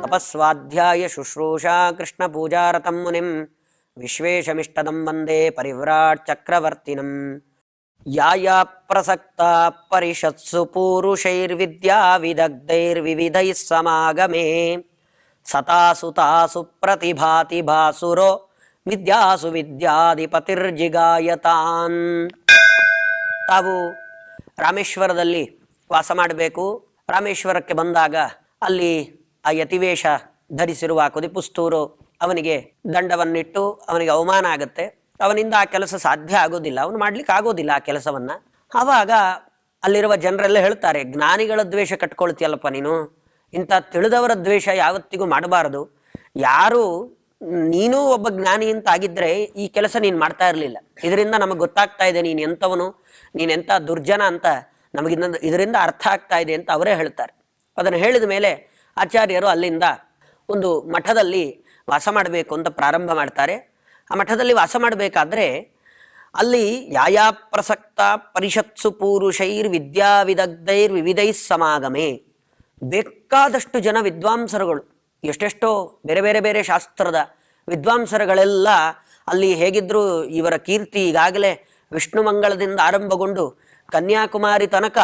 ತಪಸ್ವಾಧ್ಯಾಯ ಶುಶ್ರೂಷಾ ಕೃಷ್ಣ ಪೂಜಾರತಂ ಮುನಿಂ ವಿಶ್ವೇಶಮಿಷ್ಟದಂ ವಂದೇ ಪರಿವ್ರಾಟ್ ಚಕ್ರವರ್ತಿನಂ. ಯಾಯಾ ಪ್ರಸಕ್ತ ಪರಿಷತ್ಸು ಪೂರುಷೈರ್ವಿದ್ಯಾ ವಿದಗ್ಧೈರ್ವಿವಿಧೈಃ ಸಮಾಗಮೇ ಸತಾಸು ತಾಸು ಪ್ರತಿಭಾತಿ ಭಾಸುರೋ ವಿದ್ಯಾಸು ವಿದ್ಯಾಧಿಪತಿರ್ಜಿಗಾಯತಾನ್. ತಾವು ರಾಮೇಶ್ವರದಲ್ಲಿ ವಾಸ ಮಾಡಬೇಕು. ರಾಮೇಶ್ವರಕ್ಕೆ ಬಂದಾಗ ಅಲ್ಲಿ ಆ ಯತಿವೇಷ ಧರಿಸಿರುವ ಕುದಿಪುಸ್ತೂರು ಅವನಿಗೆ ದಂಡವನ್ನಿಟ್ಟು ಅವನಿಗೆ ಅವಮಾನ ಆಗುತ್ತೆ. ಅವನಿಂದ ಆ ಕೆಲಸ ಸಾಧ್ಯ ಆಗೋದಿಲ್ಲ, ಅವನು ಮಾಡ್ಲಿಕ್ಕೆ ಆಗೋದಿಲ್ಲ ಆ ಕೆಲಸವನ್ನ. ಆವಾಗ ಅಲ್ಲಿರುವ ಜನರೆಲ್ಲ ಹೇಳ್ತಾರೆ, ಜ್ಞಾನಿಗಳ ದ್ವೇಷ ಕಟ್ಕೊಳ್ತೀಯಲ್ಲಪ್ಪ ನೀನು, ಇಂಥ ತಿಳಿದವರ ದ್ವೇಷ ಯಾವತ್ತಿಗೂ ಮಾಡಬಾರದು. ಯಾರು ನೀನು ಒಬ್ಬ ಜ್ಞಾನಿ ಅಂತ ಆಗಿದ್ರೆ ಈ ಕೆಲಸ ನೀನು ಮಾಡ್ತಾ ಇರಲಿಲ್ಲ. ಇದರಿಂದ ನಮಗೆ ಗೊತ್ತಾಗ್ತಾ ಇದೆ ನೀನು ಎಂಥವನು, ನೀನೆಂಥ ದುರ್ಜನ ಅಂತ ನಮಗಿನ್ನ ಇದರಿಂದ ಅರ್ಥ ಆಗ್ತಾ ಇದೆ ಅಂತ ಅವರೇ ಹೇಳ್ತಾರೆ. ಅದನ್ನು ಹೇಳಿದ ಮೇಲೆ ಆಚಾರ್ಯರು ಅಲ್ಲಿಂದ ಒಂದು ಮಠದಲ್ಲಿ ವಾಸ ಮಾಡಬೇಕು ಅಂತ ಪ್ರಾರಂಭ ಮಾಡ್ತಾರೆ. ಆ ಮಠದಲ್ಲಿ ವಾಸ ಮಾಡಬೇಕಾದ್ರೆ ಅಲ್ಲಿ ಯಾಯಾ ಪ್ರಸಕ್ತ ಪರಿಷತ್ಸು ಪೂರುಷೈರ್ ವಿದ್ಯಾವಿದಗ್ಧೈರ್ ವಿವಿಧೈಃ ಸಮಾಗಮೇ, ಬೇಕಾದಷ್ಟು ಜನ ವಿದ್ವಾಂಸರುಗಳು, ಎಷ್ಟೆಷ್ಟೋ ಬೇರೆ ಬೇರೆ ಬೇರೆ ಶಾಸ್ತ್ರದ ವಿದ್ವಾಂಸರುಗಳೆಲ್ಲ ಅಲ್ಲಿ ಹೇಗಿದ್ರು ಇವರ ಕೀರ್ತಿ ಈಗಾಗಲೇ ವಿಷ್ಣು ಮಂಗಳದಿಂದ ಆರಂಭಗೊಂಡು ಕನ್ಯಾಕುಮಾರಿ ತನಕ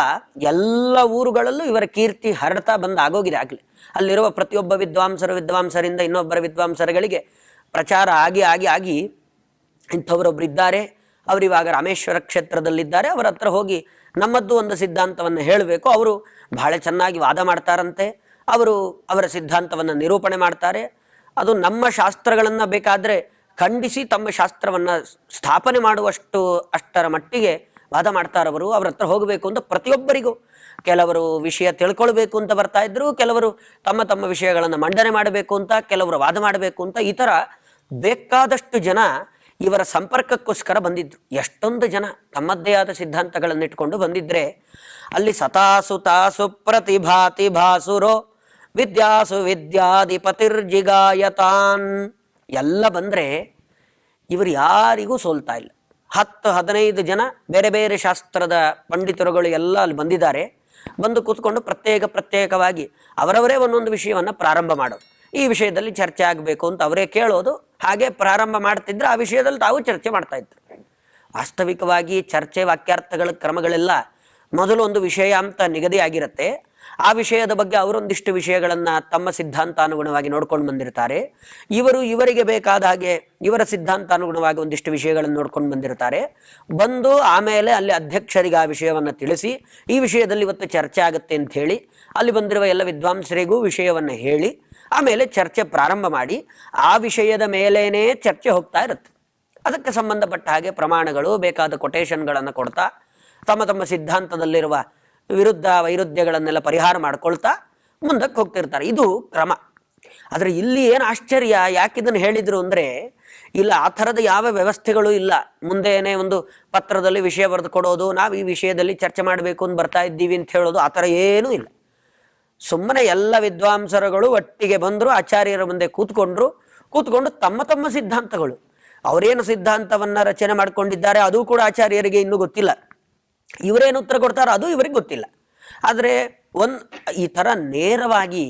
ಎಲ್ಲ ಊರುಗಳಲ್ಲೂ ಇವರ ಕೀರ್ತಿ ಹರಡ್ತಾ ಆಗೋಗಿದೆ ಆಗಲಿ. ಅಲ್ಲಿರುವ ಪ್ರತಿಯೊಬ್ಬ ವಿದ್ವಾಂಸರಿಂದ ಇನ್ನೊಬ್ಬರ ವಿದ್ವಾಂಸರುಗಳಿಗೆ ಪ್ರಚಾರ ಆಗಿ ಆಗಿ ಆಗಿ ಇಂಥವರೊಬ್ಬರು ಇದ್ದಾರೆ, ಅವರಿವಾಗ ರಾಮೇಶ್ವರ ಕ್ಷೇತ್ರದಲ್ಲಿದ್ದಾರೆ, ಅವರ ಹತ್ರ ಹೋಗಿ ನಮ್ಮದ್ದು ಒಂದು ಸಿದ್ಧಾಂತವನ್ನು ಹೇಳಬೇಕು. ಅವರು ಬಹಳ ಚೆನ್ನಾಗಿ ವಾದ ಮಾಡ್ತಾರಂತೆ. ಅವರು ಅವರ ಸಿದ್ಧಾಂತವನ್ನು ನಿರೂಪಣೆ ಮಾಡ್ತಾರೆ. ಅದು ನಮ್ಮ ಶಾಸ್ತ್ರಗಳನ್ನು ಬೇಕಾದರೆ ಖಂಡಿಸಿ ತಮ್ಮ ಶಾಸ್ತ್ರವನ್ನು ಸ್ಥಾಪನೆ ಮಾಡುವಷ್ಟು ಅಷ್ಟರ ಮಟ್ಟಿಗೆ ವಾದ ಮಾಡ್ತಾರವರು. ಅವ್ರ ಹತ್ರ ಹೋಗಬೇಕು ಅಂತ ಪ್ರತಿಯೊಬ್ಬರಿಗೂ, ಕೆಲವರು ವಿಷಯ ತಿಳ್ಕೊಳ್ಬೇಕು ಅಂತ ಬರ್ತಾ ಇದ್ರು, ಕೆಲವರು ತಮ್ಮ ತಮ್ಮ ವಿಷಯಗಳನ್ನು ಮಂಡನೆ ಮಾಡಬೇಕು ಅಂತ, ಕೆಲವರು ವಾದ ಮಾಡಬೇಕು ಅಂತ, ಈ ಥರ ಬೇಕಾದಷ್ಟು ಜನ ಇವರ ಸಂಪರ್ಕಕ್ಕೋಸ್ಕರ ಬಂದಿದ್ರು. ಎಷ್ಟೊಂದು ಜನ ತಮ್ಮದ್ದೇ ಆದ ಸಿದ್ಧಾಂತಗಳನ್ನು ಇಟ್ಕೊಂಡು ಬಂದಿದ್ರೆ ಅಲ್ಲಿ ಸತಾಸು ತಾಸು ಪ್ರತಿಭಾತಿ ಭಾಸುರೋ ವಿದ್ಯಾಸು ವಿದ್ಯಾಧಿಪತಿರ್ಜಿಗಾಯತಾನ್ ಎಲ್ಲ ಬಂದರೆ ಇವರು ಯಾರಿಗೂ ಸೋಲ್ತಾ ಇಲ್ಲ. 10-15 ಜನ ಬೇರೆ ಬೇರೆ ಶಾಸ್ತ್ರದ ಪಂಡಿತರುಗಳು ಎಲ್ಲ ಅಲ್ಲಿ ಬಂದಿದ್ದಾರೆ. ಬಂದು ಕೂತ್ಕೊಂಡು ಪ್ರತ್ಯೇಕವಾಗಿ ಅವರವರೇ ಒಂದೊಂದು ವಿಷಯವನ್ನು ಪ್ರಾರಂಭ ಮಾಡೋದು. ಈ ವಿಷಯದಲ್ಲಿ ಚರ್ಚೆ ಆಗಬೇಕು ಅಂತ ಅವರೇ ಕೇಳೋದು, ಹಾಗೆ ಪ್ರಾರಂಭ ಮಾಡ್ತಿದ್ರೆ ಆ ವಿಷಯದಲ್ಲಿ ತಾವು ಚರ್ಚೆ ಮಾಡ್ತಾ ಇದ್ರು. ವಾಸ್ತವಿಕವಾಗಿ ಚರ್ಚೆ ವಾಕ್ಯಾರ್ಥಗಳ ಕ್ರಮಗಳೆಲ್ಲ ಮೊದಲು ಒಂದು ವಿಷಯ ಅಂತ ನಿಗದಿ ಆಗಿರುತ್ತೆ. ಆ ವಿಷಯದ ಬಗ್ಗೆ ಅವರೊಂದಿಷ್ಟು ವಿಷಯಗಳನ್ನು ತಮ್ಮ ಸಿದ್ಧಾಂತಾನುಗುಣವಾಗಿ ನೋಡ್ಕೊಂಡು ಬಂದಿರ್ತಾರೆ. ಇವರಿಗೆ ಬೇಕಾದ ಹಾಗೆ ಇವರ ಸಿದ್ಧಾಂತಾನುಗುಣವಾಗಿ ಒಂದಿಷ್ಟು ವಿಷಯಗಳನ್ನು ನೋಡ್ಕೊಂಡು ಬಂದಿರ್ತಾರೆ. ಬಂದು ಆಮೇಲೆ ಅಲ್ಲಿ ಅಧ್ಯಕ್ಷರಿಗೆ ಆ ವಿಷಯವನ್ನು ತಿಳಿಸಿ ಈ ವಿಷಯದಲ್ಲಿ ಇವತ್ತು ಚರ್ಚೆ ಆಗುತ್ತೆ ಅಂತ ಹೇಳಿ ಅಲ್ಲಿ ಬಂದಿರುವ ಎಲ್ಲ ವಿದ್ವಾಂಸರಿಗೂ ವಿಷಯವನ್ನು ಹೇಳಿ ಆಮೇಲೆ ಚರ್ಚೆ ಪ್ರಾರಂಭ ಮಾಡಿ ಆ ವಿಷಯದ ಮೇಲೇನೇ ಚರ್ಚೆ ಹೋಗ್ತಾ ಇರುತ್ತೆ. ಅದಕ್ಕೆ ಸಂಬಂಧಪಟ್ಟ ಹಾಗೆ ಪ್ರಮಾಣಗಳು ಬೇಕಾದ ಕೊಟೇಶನ್ಗಳನ್ನು ಕೊಡ್ತಾ ತಮ್ಮ ತಮ್ಮ ಸಿದ್ಧಾಂತದಲ್ಲಿರುವ ವಿರುದ್ಧ ವೈರುಧ್ಯಗಳನ್ನೆಲ್ಲ ಪರಿಹಾರ ಮಾಡ್ಕೊಳ್ತಾ ಮುಂದಕ್ಕೆ ಹೋಗ್ತಿರ್ತಾರೆ. ಇದು ಕ್ರಮ. ಆದರೆ ಇಲ್ಲಿ ಏನು ಆಶ್ಚರ್ಯ, ಯಾಕಿದನ್ನು ಹೇಳಿದ್ರು ಅಂದರೆ ಇಲ್ಲ ಆ ಥರದ ಯಾವ ವ್ಯವಸ್ಥೆಗಳು ಇಲ್ಲ. ಮುಂದೆನೇ ಒಂದು ಪತ್ರದಲ್ಲಿ ವಿಷಯ ಬರೆದು ಕೊಡೋದು, ನಾವು ಈ ವಿಷಯದಲ್ಲಿ ಚರ್ಚೆ ಮಾಡಬೇಕು ಅಂತ ಬರ್ತಾ ಇದ್ದೀವಿ ಅಂತ ಹೇಳೋದು, ಆ ಥರ ಏನೂ ಇಲ್ಲ. ಸುಮ್ಮನೆ ಎಲ್ಲ ವಿದ್ವಾಂಸರುಗಳು ಒಟ್ಟಿಗೆ ಬಂದರು, ಆಚಾರ್ಯರ ಮುಂದೆ ಕೂತ್ಕೊಂಡು ತಮ್ಮ ತಮ್ಮ ಸಿದ್ಧಾಂತಗಳು, ಅವರೇನು ಸಿದ್ಧಾಂತವನ್ನು ರಚನೆ ಮಾಡ್ಕೊಂಡಿದ್ದಾರೆ ಅದು ಕೂಡ ಆಚಾರ್ಯರಿಗೆ ಇನ್ನೂ ಗೊತ್ತಿಲ್ಲ. ಇವರೇನು ಉತ್ತರ ಕೊಡ್ತಾರೋ ಅದು ಇವರಿಗೆ ಗೊತ್ತಿಲ್ಲ. ಆದರೆ ಈ ಥರ ನೇರವಾಗಿ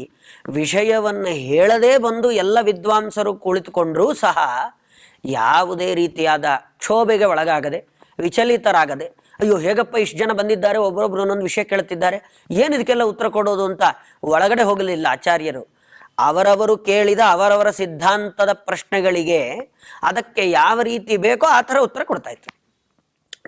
ವಿಷಯವನ್ನು ಹೇಳದೇ ಬಂದು ಎಲ್ಲ ವಿದ್ವಾಂಸರು ಕುಳಿತುಕೊಂಡ್ರೂ ಸಹ ಯಾವುದೇ ರೀತಿಯಾದ ಕ್ಷೋಭೆಗೆ ಒಳಗಾಗದೆ, ವಿಚಲಿತರಾಗದೆ, ಅಯ್ಯೋ ಹೇಗಪ್ಪ ಇಷ್ಟು ಜನ ಬಂದಿದ್ದಾರೆ, ಒಬ್ಬರೊಬ್ರು ಒಂದೊಂದು ವಿಷಯ ಕೇಳ್ತಿದ್ದಾರೆ, ಏನು ಇದಕ್ಕೆಲ್ಲ ಉತ್ತರ ಕೊಡೋದು ಅಂತ ಒಳಗಡೆ ಹೋಗಲಿಲ್ಲ ಆಚಾರ್ಯರು. ಅವರವರು ಕೇಳಿದ ಅವರವರ ಸಿದ್ಧಾಂತದ ಪ್ರಶ್ನೆಗಳಿಗೆ ಅದಕ್ಕೆ ಯಾವ ರೀತಿ ಬೇಕೋ ಆ ಥರ ಉತ್ತರ ಕೊಡ್ತಾ ಇತ್ತು.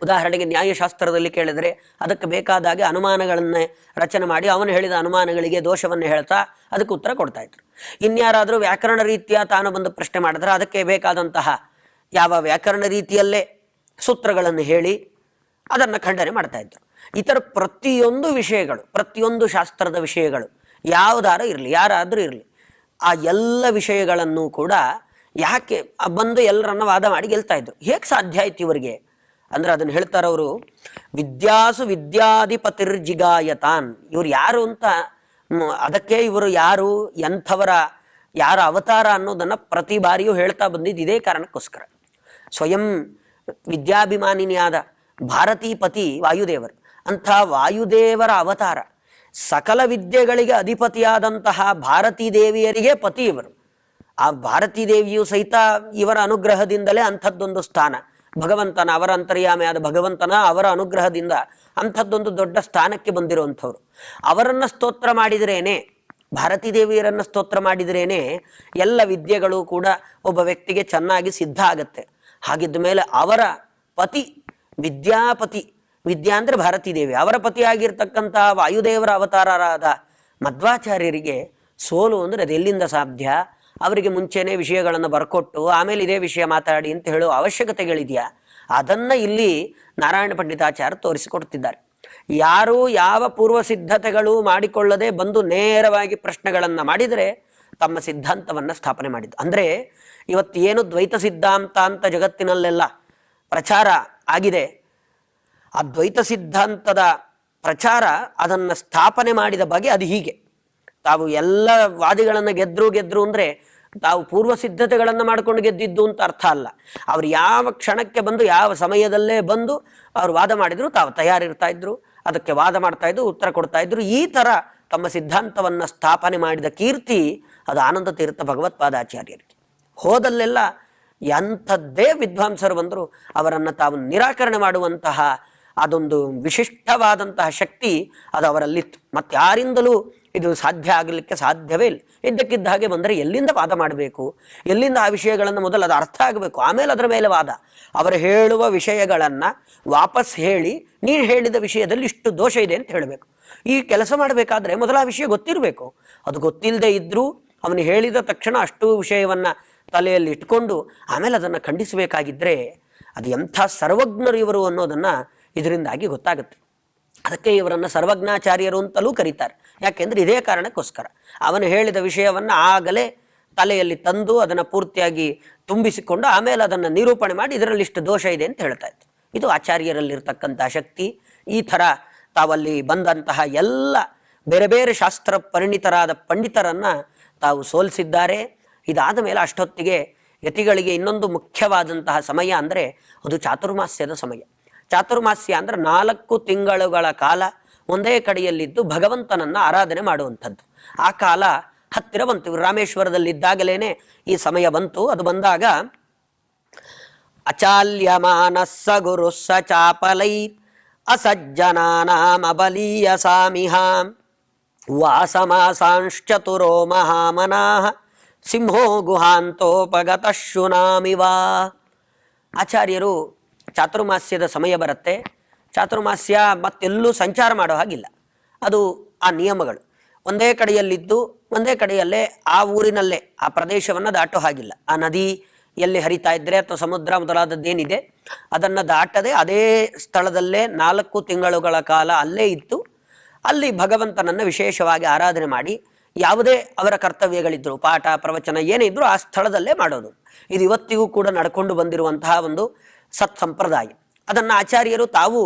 ಉದಾಹರಣೆಗೆ ನ್ಯಾಯಶಾಸ್ತ್ರದಲ್ಲಿ ಕೇಳಿದರೆ ಅದಕ್ಕೆ ಬೇಕಾದಾಗೆ ಅನುಮಾನಗಳನ್ನೇ ರಚನೆ ಮಾಡಿ ಅವನು ಹೇಳಿದ ಅನುಮಾನಗಳಿಗೆ ದೋಷವನ್ನು ಹೇಳ್ತಾ ಅದಕ್ಕೆ ಉತ್ತರ ಕೊಡ್ತಾ ಇದ್ರು. ಇನ್ಯಾರಾದರೂ ವ್ಯಾಕರಣ ರೀತಿಯ ತಾನು ಬಂದು ಪ್ರಶ್ನೆ ಮಾಡಿದ್ರೆ ಅದಕ್ಕೆ ಬೇಕಾದಂತಹ ಯಾವ ವ್ಯಾಕರಣ ರೀತಿಯಲ್ಲೇ ಸೂತ್ರಗಳನ್ನು ಹೇಳಿ ಅದನ್ನು ಖಂಡನೆ ಮಾಡ್ತಾ ಇದ್ರು. ಈ ಥರ ಪ್ರತಿಯೊಂದು ವಿಷಯಗಳು, ಪ್ರತಿಯೊಂದು ಶಾಸ್ತ್ರದ ವಿಷಯಗಳು ಯಾವುದಾದ್ರೂ ಇರಲಿ, ಯಾರಾದರೂ ಇರಲಿ, ಆ ಎಲ್ಲ ವಿಷಯಗಳನ್ನು ಕೂಡ ಯಾಕೆ ಬಂದು ಎಲ್ಲರನ್ನ ವಾದ ಮಾಡಿ ಗೆಲ್ತಾ ಇದ್ರು. ಹೇಗೆ ಸಾಧ್ಯ ಆಯ್ತು ಇವರಿಗೆ ಅಂದ್ರೆ ಅದನ್ನು ಹೇಳ್ತಾರವರು, ವಿದ್ಯಾಸು ವಿದ್ಯಾಧಿಪತಿರ್ಜಿಗಾಯತಾನ್. ಇವ್ರು ಯಾರು ಅಂತ, ಅದಕ್ಕೆ ಇವರು ಯಾರು, ಎಂಥವರ ಯಾರ ಅವತಾರ ಅನ್ನೋದನ್ನು ಪ್ರತಿ ಬಾರಿಯೂ ಹೇಳ್ತಾ ಬಂದಿದ್ದು ಇದೇ ಕಾರಣಕ್ಕೋಸ್ಕರ. ಸ್ವಯಂ ವಿದ್ಯಾಭಿಮಾನಿನಿಯಾದ ಭಾರತೀಪತಿ ವಾಯುದೇವರು, ಅಂಥ ವಾಯುದೇವರ ಅವತಾರ ಸಕಲ ವಿದ್ಯೆಗಳಿಗೆ ಅಧಿಪತಿಯಾದಂತಹ ಭಾರತೀ ದೇವಿಯರಿಗೆ ಪತಿ ಇವರು. ಆ ಭಾರತೀ ದೇವಿಯು ಸಹಿತ ಇವರ ಅನುಗ್ರಹದಿಂದಲೇ ಅಂಥದ್ದೊಂದು ಸ್ಥಾನ, ಭಗವಂತನ ಅವರ ಅಂತರ್ಯಾಮಿಯಾದ ಭಗವಂತನ ಅವರ ಅನುಗ್ರಹದಿಂದ ಅಂಥದ್ದೊಂದು ದೊಡ್ಡ ಸ್ಥಾನಕ್ಕೆ ಬಂದಿರುವಂಥವ್ರು. ಅವರನ್ನು ಸ್ತೋತ್ರ ಮಾಡಿದ್ರೇನೆ, ಭಾರತೀ ದೇವಿಯರನ್ನು ಸ್ತೋತ್ರ ಮಾಡಿದ್ರೇನೆ ಎಲ್ಲ ವಿದ್ಯೆಗಳು ಕೂಡ ಒಬ್ಬ ವ್ಯಕ್ತಿಗೆ ಚೆನ್ನಾಗಿ ಸಿದ್ಧ ಆಗತ್ತೆ. ಹಾಗಿದ್ದ ಮೇಲೆ ಅವರ ಪತಿ ವಿದ್ಯಾಪತಿ, ವಿದ್ಯಾ ಅಂದರೆ ಭಾರತೀ ದೇವಿ, ಅವರ ಪತಿಯಾಗಿರ್ತಕ್ಕಂತಹ ವಾಯುದೇವರ ಅವತಾರರಾದ ಮಧ್ವಾಚಾರ್ಯರಿಗೆ ಸೋಲು ಅಂದರೆ ಅದು ಎಲ್ಲಿಂದ ಸಾಧ್ಯ? ಅವರಿಗೆ ಮುಂಚೆನೇ ವಿಷಯಗಳನ್ನು ಬರ್ಕೊಟ್ಟು ಆಮೇಲೆ ಇದೇ ವಿಷಯ ಮಾತಾಡಿ ಅಂತ ಹೇಳುವ ಅವಶ್ಯಕತೆಗಳಿದೆಯಾ? ಅದನ್ನು ಇಲ್ಲಿ ನಾರಾಯಣ ಪಂಡಿತಾಚಾರ್ಯ ತೋರಿಸಿಕೊಡ್ತಿದ್ದಾರೆ. ಯಾರು ಯಾವ ಪೂರ್ವ ಸಿದ್ಧತೆಗಳು ಮಾಡಿಕೊಳ್ಳದೆ ಬಂದು ನೇರವಾಗಿ ಪ್ರಶ್ನೆಗಳನ್ನು ಮಾಡಿದರೆ ತಮ್ಮ ಸಿದ್ಧಾಂತವನ್ನು ಸ್ಥಾಪನೆ ಮಾಡಿದ್ದು. ಅಂದರೆ ಇವತ್ತು ಏನು ದ್ವೈತ ಸಿದ್ಧಾಂತ ಅಂತ ಜಗತ್ತಿನಲ್ಲೆಲ್ಲ ಪ್ರಚಾರ ಆಗಿದೆ, ಆ ದ್ವೈತ ಸಿದ್ಧಾಂತದ ಪ್ರಚಾರ ಅದನ್ನು ಸ್ಥಾಪನೆ ಮಾಡಿದ ಬಗೆ ಅದು ಹೀಗೆ. ತಾವು ಎಲ್ಲ ವಾದಿಗಳನ್ನು ಗೆದ್ರು ಅಂದರೆ ತಾವು ಪೂರ್ವ ಸಿದ್ಧತೆಗಳನ್ನು ಮಾಡ್ಕೊಂಡು ಗೆದ್ದಿದ್ದು ಅಂತ ಅರ್ಥ ಅಲ್ಲ. ಅವ್ರು ಯಾವ ಕ್ಷಣಕ್ಕೆ ಬಂದು ಯಾವ ಸಮಯದಲ್ಲೇ ಬಂದು ಅವ್ರು ವಾದ ಮಾಡಿದ್ರು ತಾವು ತಯಾರಿರ್ತಾ ಇದ್ರು, ಅದಕ್ಕೆ ವಾದ ಮಾಡ್ತಾ ಇದ್ರು, ಉತ್ತರ ಕೊಡ್ತಾ ಇದ್ರು. ಈ ಥರ ತಮ್ಮ ಸಿದ್ಧಾಂತವನ್ನು ಸ್ಥಾಪನೆ ಮಾಡಿದ ಕೀರ್ತಿ ಅದು ಆನಂದ ತೀರ್ಥ ಭಗವತ್ಪಾದಾಚಾರ್ಯರಿಗೆ. ಹೋದಲ್ಲೆಲ್ಲ ಎಂಥದ್ದೇ ವಿದ್ವಾಂಸರು ಬಂದರು ಅವರನ್ನು ತಾವು ನಿರಾಕರಣೆ ಮಾಡುವಂತಹ ಅದೊಂದು ವಿಶಿಷ್ಟವಾದಂತಹ ಶಕ್ತಿ ಅದು ಅವರಲ್ಲಿತ್ತು. ಮತ್ತು ಯಾರಿಂದಲೂ ಇದು ಸಾಧ್ಯ ಆಗಲಿಕ್ಕೆ ಸಾಧ್ಯವೇ ಇಲ್ಲ. ಇದ್ದಕ್ಕಿದ್ದ ಹಾಗೆ ಬಂದರೆ ಎಲ್ಲಿಂದ ವಾದ ಮಾಡಬೇಕು, ಎಲ್ಲಿಂದ ಆ ವಿಷಯಗಳನ್ನು ಮೊದಲು ಅದು ಅರ್ಥ ಆಗಬೇಕು, ಆಮೇಲೆ ಅದರ ಮೇಲೆ ವಾದ. ಅವರು ಹೇಳುವ ವಿಷಯಗಳನ್ನು ವಾಪಸ್ ಹೇಳಿ ನೀನು ಹೇಳಿದ ವಿಷಯದಲ್ಲಿ ಇಷ್ಟು ದೋಷ ಇದೆ ಅಂತ ಹೇಳಬೇಕು. ಈ ಕೆಲಸ ಮಾಡಬೇಕಾದ್ರೆ ಮೊದಲ ಆ ವಿಷಯ ಗೊತ್ತಿರಬೇಕು. ಅದು ಗೊತ್ತಿಲ್ಲದೆ ಇದ್ದರೂ ಅವನು ಹೇಳಿದ ತಕ್ಷಣ ಅಷ್ಟು ವಿಷಯವನ್ನು ತಲೆಯಲ್ಲಿ ಇಟ್ಕೊಂಡು ಆಮೇಲೆ ಅದನ್ನು ಖಂಡಿಸಬೇಕಾಗಿದ್ದರೆ ಅದು ಎಂಥ ಸರ್ವಜ್ಞರು ಇವರು ಅನ್ನೋದನ್ನು ಇದರಿಂದಾಗಿ ಗೊತ್ತಾಗುತ್ತೆ. ಅದಕ್ಕೆ ಇವರನ್ನು ಸರ್ವಜ್ಞಾಚಾರ್ಯರು ಅಂತಲೂ ಕರೀತಾರೆ. ಯಾಕೆಂದರೆ ಇದೇ ಕಾರಣಕ್ಕೋಸ್ಕರ ಅವನು ಹೇಳಿದ ವಿಷಯವನ್ನು ಆಗಲೇ ತಲೆಯಲ್ಲಿ ತಂದು ಅದನ್ನು ಪೂರ್ತಿಯಾಗಿ ತುಂಬಿಸಿಕೊಂಡು ಆಮೇಲೆ ಅದನ್ನು ನಿರೂಪಣೆ ಮಾಡಿ ಇದರಲ್ಲಿ ಇಷ್ಟು ದೋಷ ಇದೆ ಅಂತ ಹೇಳ್ತಾ ಇತ್ತು. ಇದು ಆಚಾರ್ಯರಲ್ಲಿರ್ತಕ್ಕಂಥ ಶಕ್ತಿ. ಈ ಥರ ತಾವಲ್ಲಿ ಬಂದಂತಹ ಎಲ್ಲ ಬೇರೆ ಬೇರೆ ಶಾಸ್ತ್ರ ಪರಿಣಿತರಾದ ಪಂಡಿತರನ್ನು ತಾವು ಸೋಲಿಸಿದ್ದಾರೆ. ಇದಾದ ಮೇಲೆ ಅಷ್ಟೊತ್ತಿಗೆ ಯತಿಗಳಿಗೆ ಇನ್ನೊಂದು ಮುಖ್ಯವಾದಂತಹ ಸಮಯ ಅಂದರೆ ಅದು ಚಾತುರ್ಮಾಸ್ಯದ ಸಮಯ. ಚಾತುರ್ಮಾಸ್ಯ ಅಂದರೆ 4 ತಿಂಗಳುಗಳ ಕಾಲ ಒಂದೇ ಕಡೆಯಲ್ಲಿದ್ದು ಭಗವಂತನನ್ನು ಆರಾಧನೆ ಮಾಡುವಂಥದ್ದು. ಆ ಕಾಲ ಹತ್ತಿರ ಬಂತು. ರಾಮೇಶ್ವರದಲ್ಲಿದ್ದಾಗಲೇ ಈ ಸಮಯ ಬಂತು. ಅದು ಬಂದಾಗ ಅಚಾಲ್ಯಮಾನಸ್ಸ ಗುರುಸ್ಸ ಚಾಪಲೈ ಅಸಜ್ಜನಾನಾಮಬಲೀಯ ಸಾಮಿಹಾಂ ವಾಸಮಾಸಾಂಶ್ಚತುರೋ ಮಹಾಮನಾಃ ಸಿಂಹೋ ಗುಹಾಂತೋಪಗತಃ ಶುನಾಮಿವಾ. ಆಚಾರ್ಯರು ಚಾತುರ್ಮಾಸ್ಯದ ಸಮಯ ಬರುತ್ತೆ. ಚಾತುರ್ಮಾಸ್ಯ ಮತ್ತೆಲ್ಲೂ ಸಂಚಾರ ಮಾಡೋ ಹಾಗಿಲ್ಲ. ಅದು ಆ ನಿಯಮಗಳು. ಒಂದೇ ಕಡೆಯಲ್ಲಿದ್ದು ಒಂದೇ ಕಡೆಯಲ್ಲೇ ಆ ಊರಿನಲ್ಲೇ ಆ ಪ್ರದೇಶವನ್ನು ದಾಟೋ ಹಾಗಿಲ್ಲ. ಆ ನದಿ ಎಲ್ಲಿ ಹರಿತಾ ಇದ್ದರೆ ಅಥವಾ ಸಮುದ್ರ ಮೊದಲಾದದ್ದೇನಿದೆ ಅದನ್ನು ದಾಟದೆ ಅದೇ ಸ್ಥಳದಲ್ಲೇ 4 ತಿಂಗಳುಗಳ ಕಾಲ ಅಲ್ಲೇ ಇದ್ದು ಅಲ್ಲಿ ಭಗವಂತನನ್ನು ವಿಶೇಷವಾಗಿ ಆರಾಧನೆ ಮಾಡಿ ಯಾವುದೇ ಅವರ ಕರ್ತವ್ಯಗಳಿದ್ದರು, ಪಾಠ ಪ್ರವಚನ ಏನೇ ಇದ್ದರೂ ಆ ಸ್ಥಳದಲ್ಲೇ ಮಾಡೋದು. ಇದು ಇವತ್ತಿಗೂ ಕೂಡ ನಡ್ಕೊಂಡು ಬಂದಿರುವಂತಹ ಒಂದು ಸತ್ ಸಂಪ್ರದಾಯ. ಅದನ್ನು ಆಚಾರ್ಯರು ತಾವು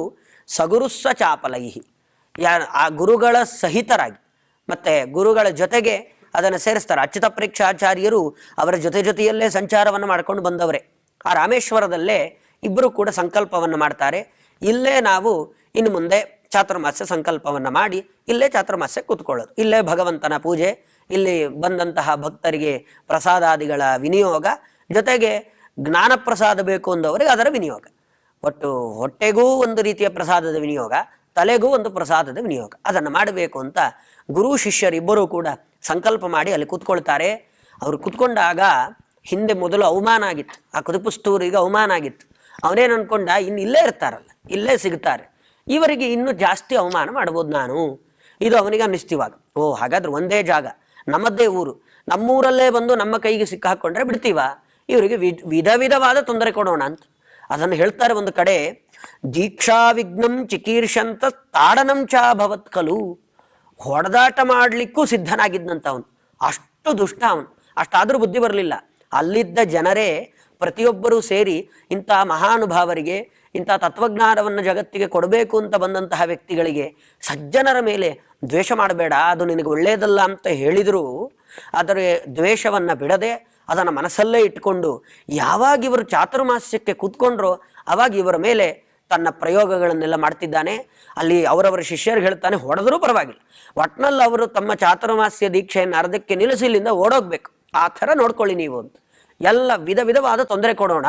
ಸಗುರುಸ್ಸ ಚಾಪಲೈಹಿ, ಆ ಗುರುಗಳ ಸಹಿತರಾಗಿ ಮತ್ತು ಗುರುಗಳ ಜೊತೆಗೆ ಅದನ್ನು ಸೇರಿಸ್ತಾರೆ. ಅಚ್ಯುತ ಪರೀಕ್ಷಾಚಾರ್ಯರು ಅವರ ಜೊತೆಯಲ್ಲೇ ಸಂಚಾರವನ್ನು ಮಾಡ್ಕೊಂಡು ಬಂದವರೇ. ಆ ರಾಮೇಶ್ವರದಲ್ಲೇ ಇಬ್ಬರು ಕೂಡ ಸಂಕಲ್ಪವನ್ನು ಮಾಡ್ತಾರೆ. ಇಲ್ಲೇ ನಾವು ಇನ್ನು ಮುಂದೆ ಚಾತುರ್ಮಾಸ್ಯ ಸಂಕಲ್ಪವನ್ನು ಮಾಡಿ ಇಲ್ಲೇ ಚಾತುರ್ಮಾಸ್ಯ ಕೂತ್ಕೊಳ್ಳೋದು, ಇಲ್ಲೇ ಭಗವಂತನ ಪೂಜೆ, ಇಲ್ಲಿ ಬಂದಂತಹ ಭಕ್ತರಿಗೆ ಪ್ರಸಾದಾದಿಗಳ ವಿನಿಯೋಗ, ಜೊತೆಗೆ ಜ್ಞಾನ ಪ್ರಸಾದ ಬೇಕು ಅಂದವರಿಗೆ ಅದರ ವಿನಿಯೋಗ. ಒಟ್ಟು ಹೊಟ್ಟೆಗೂ ಒಂದು ರೀತಿಯ ಪ್ರಸಾದದ ವಿನಿಯೋಗ, ತಲೆಗೂ ಒಂದು ಪ್ರಸಾದದ ವಿನಿಯೋಗ, ಅದನ್ನು ಮಾಡಬೇಕು ಅಂತ ಗುರು ಶಿಷ್ಯರಿಬ್ಬರೂ ಕೂಡ ಸಂಕಲ್ಪ ಮಾಡಿ ಅಲ್ಲಿ ಕೂತ್ಕೊಳ್ತಾರೆ. ಅವರು ಕೂತ್ಕೊಂಡಾಗ ಹಿಂದೆ ಮೊದಲು ಅವಮಾನ ಆಗಿತ್ತು, ಆ ಕುದುಪುಸ್ತೂರಿಗೆ ಅವಮಾನ ಆಗಿತ್ತು. ಅವನೇನು ಅನ್ಕೊಂಡ, ಇನ್ನು ಇಲ್ಲೇ ಇರ್ತಾರಲ್ಲ, ಇಲ್ಲೇ ಸಿಗ್ತಾರೆ, ಇವರಿಗೆ ಇನ್ನೂ ಜಾಸ್ತಿ ಅವಮಾನ ಮಾಡ್ಬೋದು ನಾನು, ಇದು ಅವನಿಗೆ ಅನ್ನಿಸ್ತಿವಾಗ. ಓ ಹಾಗಾದ್ರೆ ಒಂದೇ ಜಾಗ, ನಮ್ಮದೇ ಊರು, ನಮ್ಮೂರಲ್ಲೇ ಬಂದು ನಮ್ಮ ಕೈಗೆ ಸಿಕ್ಕಾಕೊಂಡ್ರೆ ಬಿಡ್ತೀವ, ಇವರಿಗೆ ವಿಧ ವಿಧವಾದ ತೊಂದರೆ ಕೊಡೋಣ ಅಂತ ಅದನ್ನು ಹೇಳ್ತಾರೆ. ಒಂದು ಕಡೆ ದೀಕ್ಷಾ ವಿಘ್ನಂ ಚಿಕೀರ್ಷಂತ ತಾಡನಂ ಚಾಭವತ್ ಕಲು, ಹೊಡೆದಾಟ ಮಾಡಲಿಕ್ಕೂ ಸಿದ್ಧನಾಗಿದ್ದಂತ ಅವನು. ಅಷ್ಟು ದುಷ್ಟ ಅವನು. ಅಷ್ಟಾದರೂ ಬುದ್ಧಿ ಬರಲಿಲ್ಲ. ಅಲ್ಲಿದ್ದ ಜನರೇ ಪ್ರತಿಯೊಬ್ಬರೂ ಸೇರಿ ಇಂಥ ಮಹಾನುಭಾವರಿಗೆ, ಇಂಥ ತತ್ವಜ್ಞಾನವನ್ನು ಜಗತ್ತಿಗೆ ಕೊಡಬೇಕು ಅಂತ ಬಂದಂತಹ ವ್ಯಕ್ತಿಗಳಿಗೆ ಸಜ್ಜನರ ಮೇಲೆ ದ್ವೇಷ ಮಾಡಬೇಡ, ಅದು ನಿನಗೆ ಒಳ್ಳೆಯದಲ್ಲ ಅಂತ ಹೇಳಿದರೂ ಅದರ ದ್ವೇಷವನ್ನು ಬಿಡದೆ ಅದನ್ನು ಮನಸ್ಸಲ್ಲೇ ಇಟ್ಕೊಂಡು ಯಾವಾಗ ಇವರು ಚಾತುರ್ಮಾಸ್ಯಕ್ಕೆ ಕೂತ್ಕೊಂಡ್ರೋ ಆವಾಗ ಇವರ ಮೇಲೆ ತನ್ನ ಪ್ರಯೋಗಗಳನ್ನೆಲ್ಲ ಮಾಡ್ತಿದ್ದಾನೆ. ಅಲ್ಲಿ ಅವರವರ ಶಿಷ್ಯರಿಗೆ ಹೇಳ್ತಾನೆ, ಹೊಡೆದರೂ ಪರವಾಗಿಲ್ಲ, ಒಟ್ನಲ್ಲಿ ಅವರು ತಮ್ಮ ಚಾತುರ್ಮಾಸ್ಯ ದೀಕ್ಷೆಯನ್ನು ಅರ್ಧಕ್ಕೆ ನಿಲ್ಲಿಸಿ ಇಲ್ಲಿಂದ ಓಡೋಗ್ಬೇಕು, ಆ ಥರ ನೋಡ್ಕೊಳ್ಳಿ ನೀವು ಅಂತ ಎಲ್ಲ ವಿಧವಾದ ತೊಂದರೆ ಕೊಡೋಣ.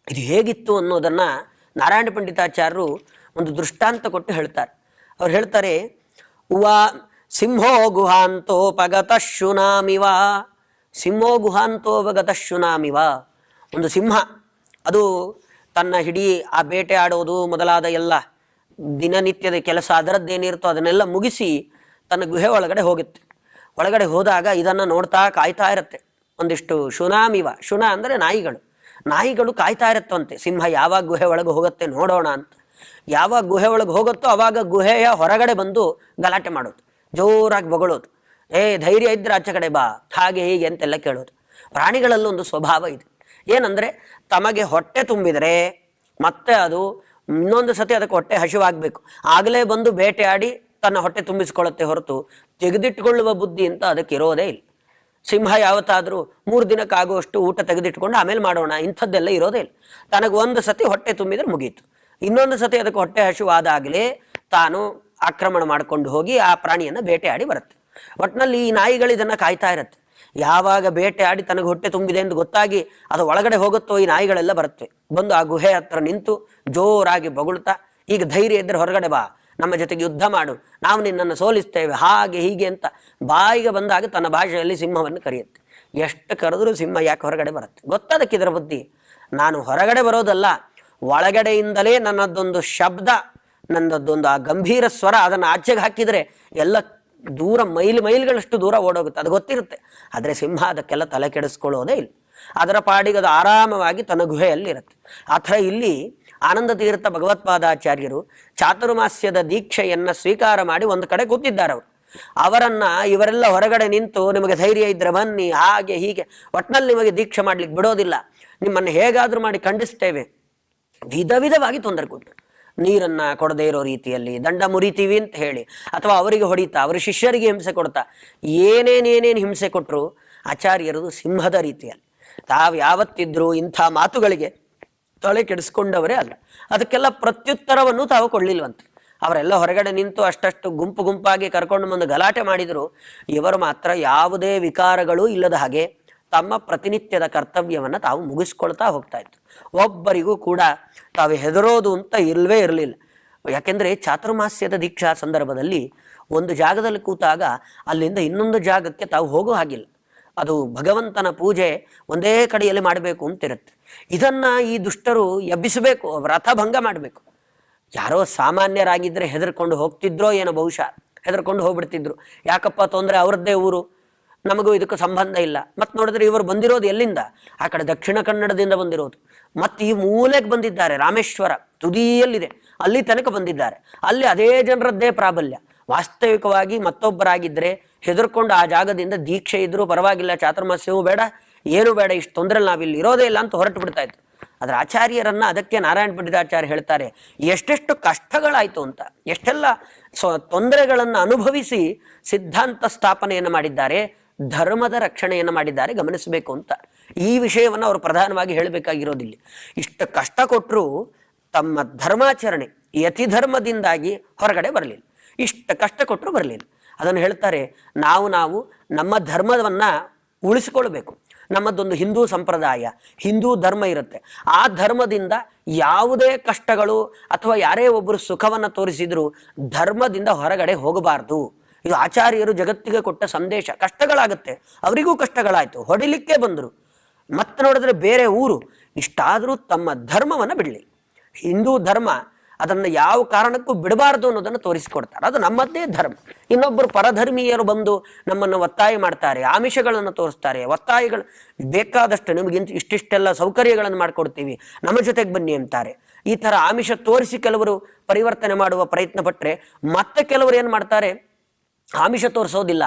ಇದು ಹೇಗಿತ್ತು ಅನ್ನೋದನ್ನು ನಾರಾಯಣ ಪಂಡಿತಾಚಾರ್ಯರು ಒಂದು ದೃಷ್ಟಾಂತ ಕೊಟ್ಟು ಹೇಳ್ತಾರೆ. ಅವ್ರು ಹೇಳ್ತಾರೆ, ಉವಾ ಸಿಂಹೋ ಗುಹಾಂತೋಪಗತ ಶುನಾಮಿವ, ಸಿಂಹೋ ಗುಹಾಂತೋಪಗತ ಶುನಾಮಿವ. ಒಂದು ಸಿಂಹ ಅದು ತನ್ನ ಹಿಡೀ ಆ ಬೇಟೆ ಆಡೋದು ಮೊದಲಾದ ಎಲ್ಲ ದಿನನಿತ್ಯದ ಕೆಲಸ ಅದರದ್ದೇನಿರುತ್ತೋ ಅದನ್ನೆಲ್ಲ ಮುಗಿಸಿ ತನ್ನ ಗುಹೆ ಒಳಗಡೆ ಹೋಗುತ್ತೆ. ಒಳಗಡೆ ಹೋದಾಗ ಇದನ್ನು ನೋಡ್ತಾ ಕಾಯ್ತಾ ಇರುತ್ತೆ. ಒಂದಿಷ್ಟು ಶುನಾಮಿವ, ಶುನ ಅಂದರೆ ನಾಯಿಗಳು ಕಾಯ್ತಾ ಇರುತ್ತಂತೆ, ಸಿಂಹ ಯಾವಾಗ ಗುಹೆ ಒಳಗೆ ಹೋಗುತ್ತೆ ನೋಡೋಣ ಅಂತ. ಯಾವಾಗ ಗುಹೆ ಒಳಗೆ ಹೋಗುತ್ತೋ ಆವಾಗ ಗುಹೆಯ ಹೊರಗಡೆ ಬಂದು ಗಲಾಟೆ ಮಾಡೋದು, ಜೋರಾಗಿ ಬೊಗಳೋದು, ಧೈರ್ಯ ಇದ್ರೆ ಆಚೆ ಕಡೆ ಬಾ, ಹಾಗೆ ಹೀಗೆ ಅಂತೆಲ್ಲ ಕೇಳೋದು. ಪ್ರಾಣಿಗಳಲ್ಲೊಂದು ಸ್ವಭಾವ ಇದೆ, ಏನಂದರೆ ತಮಗೆ ಹೊಟ್ಟೆ ತುಂಬಿದರೆ ಮತ್ತೆ ಅದು ಇನ್ನೊಂದು ಸತಿ ಅದಕ್ಕೆ ಹೊಟ್ಟೆ ಹಸಿವಾಗಬೇಕು, ಆಗಲೇ ಬಂದು ಬೇಟೆಯಾಡಿ ತನ್ನ ಹೊಟ್ಟೆ ತುಂಬಿಸ್ಕೊಳ್ಳುತ್ತೆ ಹೊರತು ತೆಗೆದಿಟ್ಟುಕೊಳ್ಳುವ ಬುದ್ಧಿ ಅಂತ ಅದಕ್ಕೆ ಇರೋದೇ ಇಲ್ಲ. ಸಿಂಹ ಯಾವತ್ತಾದರೂ 3 ದಿನಕ್ಕಾಗುವಷ್ಟು ಊಟ ತೆಗೆದಿಟ್ಕೊಂಡು ಆಮೇಲೆ ಮಾಡೋಣ ಇಂಥದ್ದೆಲ್ಲ ಇರೋದೇ ಇಲ್ಲ. ತನಗೆ ಒಂದು ಸತಿ ಹೊಟ್ಟೆ ತುಂಬಿದ್ರೆ ಮುಗೀತು, ಇನ್ನೊಂದು ಸತಿ ಅದಕ್ಕೆ ಹೊಟ್ಟೆ ಹಸಿವಾದಾಗಲೇ ತಾನು ಆಕ್ರಮಣ ಮಾಡಿಕೊಂಡು ಹೋಗಿ ಆ ಪ್ರಾಣಿಯನ್ನು ಬೇಟೆಯಾಡಿ ಬರುತ್ತೆ. ಒಟ್ಟಿನಲ್ಲಿ ಈ ನಾಯಿಗಳು ಇದನ್ನು ಕಾಯ್ತಾ ಇರುತ್ತೆ. ಯಾವಾಗ ಬೇಟೆ ಆಡಿ ತನಗೆ ಹೊಟ್ಟೆ ತುಂಬಿದೆ ಎಂದು ಗೊತ್ತಾಗಿ ಅದು ಒಳಗಡೆ ಹೋಗುತ್ತೋ ಈ ನಾಯಿಗಳೆಲ್ಲ ಬರುತ್ತೆ, ಬಂದು ಆ ಗುಹೆ ಹತ್ರ ನಿಂತು ಜೋರಾಗಿ ಬೊಗಳ್ತಾ, ಈಗ ಧೈರ್ಯ ಇದ್ದರೆ ಹೊರಗಡೆ ಬಾ, ನಮ್ಮ ಜೊತೆಗೆ ಯುದ್ಧ ಮಾಡು, ನಾವು ನಿನ್ನನ್ನು ಸೋಲಿಸ್ತೇವೆ, ಹಾಗೆ ಹೀಗೆ ಅಂತ ಬಾಯಿಗೆ ಬಂದಾಗ ತನ್ನ ಭಾಷೆಯಲ್ಲಿ ಸಿಂಹವನ್ನು ಕರೆಯುತ್ತೆ. ಎಷ್ಟು ಕರೆದ್ರೂ ಸಿಂಹ ಯಾಕೆ ಹೊರಗಡೆ ಬರುತ್ತೆ ಗೊತ್ತದಕ್ಕೆ ಇದರ ಬುದ್ಧಿ. ನಾನು ಹೊರಗಡೆ ಬರೋದಲ್ಲ, ಒಳಗಡೆಯಿಂದಲೇ ನನ್ನದೊಂದು ಶಬ್ದ, ನನ್ನದೊಂದು ಆ ಗಂಭೀರ ಸ್ವರ ಅದನ್ನು ಆಚೆಗೆ ಹಾಕಿದರೆ ಎಲ್ಲ ದೂರ ಮೈಲ್ಗಳಷ್ಟು ದೂರ ಓಡೋಗುತ್ತೆ, ಅದು ಗೊತ್ತಿರುತ್ತೆ. ಆದರೆ ಸಿಂಹ ಅದಕ್ಕೆಲ್ಲ ತಲೆ ಕೆಡಿಸ್ಕೊಳ್ಳೋದೇ ಇಲ್ಲ, ಅದರ ಪಾಡಿಗೆ ಅದು ಆರಾಮವಾಗಿ ತನ್ನ ಗುಹೆಯಲ್ಲಿ ಇರುತ್ತೆ. ಆ ಥರ ಇಲ್ಲಿ ಆನಂದ ತೀರ್ಥ ಭಗವತ್ಪಾದಾಚಾರ್ಯರು ಚಾತುರ್ಮಾಸ್ಯದ ದೀಕ್ಷೆಯನ್ನು ಸ್ವೀಕಾರ ಮಾಡಿ ಒಂದು ಕಡೆ ಕೂತಿದ್ದಾರೆ. ಅವರನ್ನು ಇವರೆಲ್ಲ ಹೊರಗಡೆ ನಿಂತು ನಿಮಗೆ ಧೈರ್ಯ ಇದ್ದರೆ ಬನ್ನಿ, ಹಾಗೆ ಹೀಗೆ, ಒಟ್ಟಿನಲ್ಲಿ ನಿಮಗೆ ದೀಕ್ಷೆ ಮಾಡ್ಲಿಕ್ಕೆ ಬಿಡೋದಿಲ್ಲ, ನಿಮ್ಮನ್ನು ಹೇಗಾದರೂ ಮಾಡಿ ಖಂಡಿಸ್ತೇವೆ, ವಿಧವಾಗಿ ತೊಂದರೆ ಕೊಟ್ಟರು. ನೀರನ್ನು ಕೊಡದೇ ಇರೋ ರೀತಿಯಲ್ಲಿ ದಂಡ ಮುರಿತೀವಿ ಅಂತ ಹೇಳಿ, ಅಥವಾ ಅವರಿಗೆ ಹೊಡಿತಾ ಅವರ ಶಿಷ್ಯರಿಗೆ ಹಿಂಸೆ ಕೊಡ್ತಾ ಏನೇನೇನೇನು ಹಿಂಸೆ ಕೊಟ್ಟರು ಆಚಾರ್ಯರದು ಸಿಂಹದ ರೀತಿಯಲ್ಲಿ. ತಾವು ಯಾವತ್ತಿದ್ರೂ ಇಂಥ ಮಾತುಗಳಿಗೆ ತಲೆ ಕೆಡಿಸ್ಕೊಂಡವರೇ ಅಲ್ಲ, ಅದಕ್ಕೆಲ್ಲ ಪ್ರತ್ಯುತ್ತರವನ್ನು ತಾವು ಕೊಡಲಿಲ್ವಂತೆ. ಅವರೆಲ್ಲ ಹೊರಗಡೆ ನಿಂತು ಅಷ್ಟಷ್ಟು ಗುಂಪಾಗಿ ಕರ್ಕೊಂಡು ಬಂದು ಗಲಾಟೆ ಮಾಡಿದರು. ಇವರು ಮಾತ್ರ ಯಾವುದೇ ವಿಕಾರಗಳೂ ಇಲ್ಲದ ಹಾಗೆ ತಮ್ಮ ಪ್ರತಿನಿತ್ಯದ ಕರ್ತವ್ಯವನ್ನು ತಾವು ಮುಗಿಸ್ಕೊಳ್ತಾ ಹೋಗ್ತಾ ಇತ್ತು. ಒಬ್ಬರಿಗೂ ಕೂಡ ತಾವು ಹೆದರೋದು ಅಂತ ಇಲ್ಲವೇ ಇರಲಿಲ್ಲ. ಯಾಕೆಂದರೆ ಚಾತುರ್ಮಾಸ್ಯದ ದೀಕ್ಷಾ ಸಂದರ್ಭದಲ್ಲಿ ಒಂದು ಜಾಗದಲ್ಲಿ ಕೂತಾಗ ಅಲ್ಲಿಂದ ಇನ್ನೊಂದು ಜಾಗಕ್ಕೆ ತಾವು ಹೋಗೋ ಹಾಗಿಲ್ಲ. ಅದು ಭಗವಂತನ ಪೂಜೆ ಒಂದೇ ಕಡೆಯಲ್ಲಿ ಮಾಡಬೇಕು ಅಂತಿರುತ್ತೆ. ಇದನ್ನು ಈ ದುಷ್ಟರು ಎಬ್ಬಿಸಬೇಕು, ವ್ರತಭಂಗ ಮಾಡಬೇಕು. ಯಾರೋ ಸಾಮಾನ್ಯರಾಗಿದ್ದರೆ ಹೆದರ್ಕೊಂಡು ಹೋಗ್ತಿದ್ರೋ ಏನೋ, ಬಹುಶಃ ಹೆದರ್ಕೊಂಡು ಹೋಗ್ಬಿಡ್ತಿದ್ರು. ಯಾಕಪ್ಪ ತೊಂದರೆ, ಅವ್ರದ್ದೇ ಊರು, ನಮಗೂ ಇದಕ್ಕೂ ಸಂಬಂಧ ಇಲ್ಲ. ಮತ್ತು ನೋಡಿದ್ರೆ ಇವರು ಬಂದಿರೋದು ಎಲ್ಲಿಂದ, ಆ ಕಡೆ ದಕ್ಷಿಣ ಕನ್ನಡದಿಂದ ಬಂದಿರೋದು, ಮತ್ತು ಈ ಮೂಲೆಗೆ ಬಂದಿದ್ದಾರೆ, ರಾಮೇಶ್ವರ ತುದಿಯಲ್ಲಿದೆ, ಅಲ್ಲಿ ತನಕ ಬಂದಿದ್ದಾರೆ. ಅಲ್ಲಿ ಅದೇ ಜನರದ್ದೇ ಪ್ರಾಬಲ್ಯ. ವಾಸ್ತವಿಕವಾಗಿ ಮತ್ತೊಬ್ಬರಾಗಿದ್ದರೆ ಹೆದರ್ಕೊಂಡು ಆ ಜಾಗದಿಂದ ದೀಕ್ಷೆ ಇದ್ರೂ ಪರವಾಗಿಲ್ಲ, ಚಾತುರ್ಮಾಸ್ಯವೂ ಬೇಡ, ಏನೂ ಬೇಡ, ಇಷ್ಟು ತೊಂದರೆ ನಾವಿಲ್ಲಿ ಇರೋದೇ ಇಲ್ಲ ಅಂತ ಹೊರಟು ಬಿಡ್ತಾ ಇತ್ತು. ಅದರ ಆಚಾರ್ಯರನ್ನು ಅದಕ್ಕೆ ನಾರಾಯಣ ಪಂಡಿತಾಚಾರ್ಯ ಹೇಳ್ತಾರೆ, ಎಷ್ಟೆಷ್ಟು ಕಷ್ಟಗಳಾಯಿತು ಅಂತ, ಎಷ್ಟೆಲ್ಲ ತೊಂದರೆಗಳನ್ನು ಅನುಭವಿಸಿ ಸಿದ್ಧಾಂತ ಸ್ಥಾಪನೆಯನ್ನು ಮಾಡಿದ್ದಾರೆ, ಧರ್ಮದ ರಕ್ಷಣೆಯನ್ನು ಮಾಡಿದ್ದಾರೆ, ಗಮನಿಸಬೇಕು ಅಂತ. ಈ ವಿಷಯವನ್ನು ಅವರು ಪ್ರಧಾನವಾಗಿ ಹೇಳಬೇಕಾಗಿರೋದಿಲ್ಲ. ಇಷ್ಟು ಕಷ್ಟ ಕೊಟ್ಟರು ತಮ್ಮ ಧರ್ಮಾಚರಣೆ ಯತಿಧರ್ಮದಿಂದಾಗಿ ಹೊರಗಡೆ ಬರಲಿಲ್ಲ, ಇಷ್ಟು ಕಷ್ಟ ಕೊಟ್ಟರು ಬರಲಿಲ್ಲ. ಅದನ್ನು ಹೇಳ್ತಾರೆ, ನಾವು ನಮ್ಮ ಧರ್ಮವನ್ನು ಉಳಿಸಿಕೊಳ್ಬೇಕು. ನಮ್ಮದೊಂದು ಹಿಂದೂ ಸಂಪ್ರದಾಯ, ಹಿಂದೂ ಧರ್ಮ ಇರುತ್ತೆ. ಆ ಧರ್ಮದಿಂದ ಯಾವುದೇ ಕಷ್ಟಗಳು ಅಥವಾ ಯಾರೇ ಒಬ್ಬರು ಸುಖವನ್ನು ತೋರಿಸಿದ್ರು ಧರ್ಮದಿಂದ ಹೊರಗಡೆ ಹೋಗಬಾರ್ದು. ಇದು ಆಚಾರ್ಯರು ಜಗತ್ತಿಗೆ ಕೊಟ್ಟ ಸಂದೇಶ. ಕಷ್ಟಗಳಾಗುತ್ತೆ, ಅವರಿಗೂ ಕಷ್ಟಗಳಾಯಿತು, ಹೊಡಿಲಿಕ್ಕೆ ಬಂದರು, ಮತ್ತೆ ನೋಡಿದ್ರೆ ಬೇರೆ ಊರು, ಇಷ್ಟಾದರೂ ತಮ್ಮ ಧರ್ಮವನ್ನು ಬಿಡಲಿ. ಹಿಂದೂ ಧರ್ಮ ಅದನ್ನು ಯಾವ ಕಾರಣಕ್ಕೂ ಬಿಡಬಾರ್ದು ಅನ್ನೋದನ್ನು ತೋರಿಸಿಕೊಡ್ತಾರೆ. ಅದು ನಮ್ಮದೇ ಧರ್ಮ. ಇನ್ನೊಬ್ಬರು ಪರಧರ್ಮೀಯರು ಬಂದು ನಮ್ಮನ್ನು ಒತ್ತಾಯ ಮಾಡ್ತಾರೆ, ಆಮಿಷಗಳನ್ನು ತೋರಿಸ್ತಾರೆ, ಒತ್ತಾಯಗಳು ಬೇಕಾದಷ್ಟು ನಿಮಗಿಂತ ಇಷ್ಟಿಷ್ಟೆಲ್ಲ ಸೌಕರ್ಯಗಳನ್ನು ಮಾಡಿಕೊಡ್ತೀವಿ, ನಮ್ಮ ಜೊತೆಗೆ ಬನ್ನಿ ಅಂತಾರೆ. ಈ ಥರ ಆಮಿಷ ತೋರಿಸಿ ಕೆಲವರು ಪರಿವರ್ತನೆ ಮಾಡುವ ಪ್ರಯತ್ನ ಪಟ್ಟರೆ, ಮತ್ತೆ ಕೆಲವರು ಏನು ಮಾಡ್ತಾರೆ, ಆಮಿಷ ತೋರಿಸೋದಿಲ್ಲ,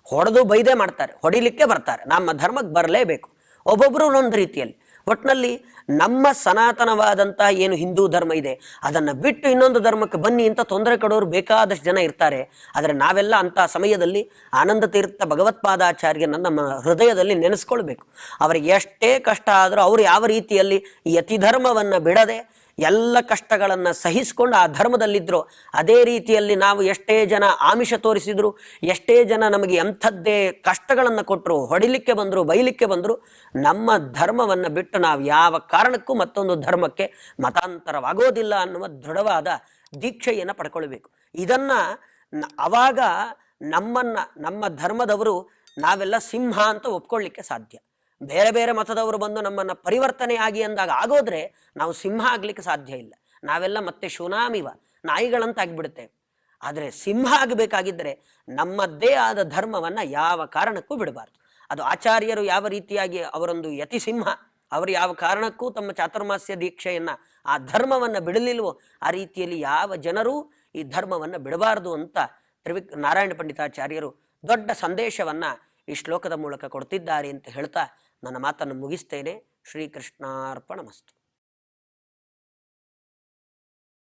ಹೊಡೆದು ಬೈದೇ ಮಾಡ್ತಾರೆ, ಹೊಡಿಲಿಕ್ಕೆ ಬರ್ತಾರೆ. ನಮ್ಮ ಧರ್ಮಕ್ಕೆ ಬರಲೇಬೇಕು, ಒಬ್ಬೊಬ್ಬರು ಒಂದೊಂದು ರೀತಿಯಲ್ಲಿ. ಒಟ್ಟಿನಲ್ಲಿ ನಮ್ಮ ಸನಾತನವಾದಂಥ ಏನು ಹಿಂದೂ ಧರ್ಮ ಇದೆ ಅದನ್ನು ಬಿಟ್ಟು ಇನ್ನೊಂದು ಧರ್ಮಕ್ಕೆ ಬನ್ನಿ ಅಂತ ತೊಂದರೆ ಕೊಡೋರು ಬೇಕಾದಷ್ಟು ಜನ ಇರ್ತಾರೆ. ಆದರೆ ನಾವೆಲ್ಲ ಅಂಥ ಸಮಯದಲ್ಲಿ ಆನಂದ ತೀರ್ಥ ಭಗವತ್ಪಾದಾಚಾರ್ಯನ ನಮ್ಮ ಹೃದಯದಲ್ಲಿ ನೆನೆಸ್ಕೊಳ್ಬೇಕು. ಅವರಿಗೆ ಎಷ್ಟೇ ಕಷ್ಟ ಆದರೂ ಅವರು ಯಾವ ರೀತಿಯಲ್ಲಿ ಯತಿಧರ್ಮವನ್ನು ಬಿಡದೆ ಎಲ್ಲ ಕಷ್ಟಗಳನ್ನು ಸಹಿಸಿಕೊಂಡು ಆ ಧರ್ಮದಲ್ಲಿದ್ದರು. ಅದೇ ರೀತಿಯಲ್ಲಿ ನಾವು ಎಷ್ಟೇ ಜನ ಆಮಿಷ ತೋರಿಸಿದ್ರು, ಎಷ್ಟೇ ಜನ ನಮಗೆ ಎಂಥದ್ದೇ ಕಷ್ಟಗಳನ್ನು ಕೊಟ್ಟರು, ಹೊಡಿಲಿಕ್ಕೆ ಬಂದರು, ಬೈಲಿಕ್ಕೆ ಬಂದರು, ನಮ್ಮ ಧರ್ಮವನ್ನು ಬಿಟ್ಟು ನಾವು ಯಾವ ಕಾರಣಕ್ಕೂ ಮತ್ತೊಂದು ಧರ್ಮಕ್ಕೆ ಮತಾಂತರವಾಗೋದಿಲ್ಲ ಅನ್ನುವ ದೃಢವಾದ ದೀಕ್ಷೆಯನ್ನು ಪಡ್ಕೊಳ್ಬೇಕು. ಇದನ್ನು ಅವಾಗ ನಮ್ಮ ಧರ್ಮದವರು ನಾವೆಲ್ಲ ಸಿಂಹ ಅಂತ ಒಪ್ಕೊಳ್ಳಿಕ್ಕೆ ಸಾಧ್ಯ. ಬೇರೆ ಬೇರೆ ಮತದವರು ಬಂದು ನಮ್ಮನ್ನು ಪರಿವರ್ತನೆ ಆಗಿ ಅಂದಾಗ ಆಗೋದ್ರೆ ನಾವು ಸಿಂಹ ಆಗ್ಲಿಕ್ಕೆ ಸಾಧ್ಯ ಇಲ್ಲ. ನಾವೆಲ್ಲ ಮತ್ತೆ ಶುನಾಮಿವ ನಾಯಿಗಳಂತ ಆಗಿಬಿಡುತ್ತೇವೆ. ಆದರೆ ಸಿಂಹ ಆಗಬೇಕಾಗಿದ್ದರೆ ನಮ್ಮದ್ದೇ ಆದ ಧರ್ಮವನ್ನು ಯಾವ ಕಾರಣಕ್ಕೂ ಬಿಡಬಾರ್ದು. ಅದು ಆಚಾರ್ಯರು ಯಾವ ರೀತಿಯಾಗಿ ಅವರೊಂದು ಯತಿಸಿಂಹ, ಅವರು ಯಾವ ಕಾರಣಕ್ಕೂ ತಮ್ಮ ಚಾತುರ್ಮಾಸ್ಯ ದೀಕ್ಷೆಯನ್ನು ಆ ಧರ್ಮವನ್ನು ಬಿಡಲಿಲ್ವೋ ಆ ರೀತಿಯಲ್ಲಿ ಯಾವ ಜನರೂ ಈ ಧರ್ಮವನ್ನು ಬಿಡಬಾರ್ದು ಅಂತ ನಾರಾಯಣ ಪಂಡಿತಾಚಾರ್ಯರು ದೊಡ್ಡ ಸಂದೇಶವನ್ನು ಈ ಶ್ಲೋಕದ ಮೂಲಕ ಕೊಡ್ತಿದ್ದಾರೆ ಅಂತ ಹೇಳ್ತಾ ನನ್ನ ಮಾತನ್ನು ಮುಗಿಸ್ತೇನೆ. ಶ್ರೀಕೃಷ್ಣಾರ್ಪಣಮಸ್ತು.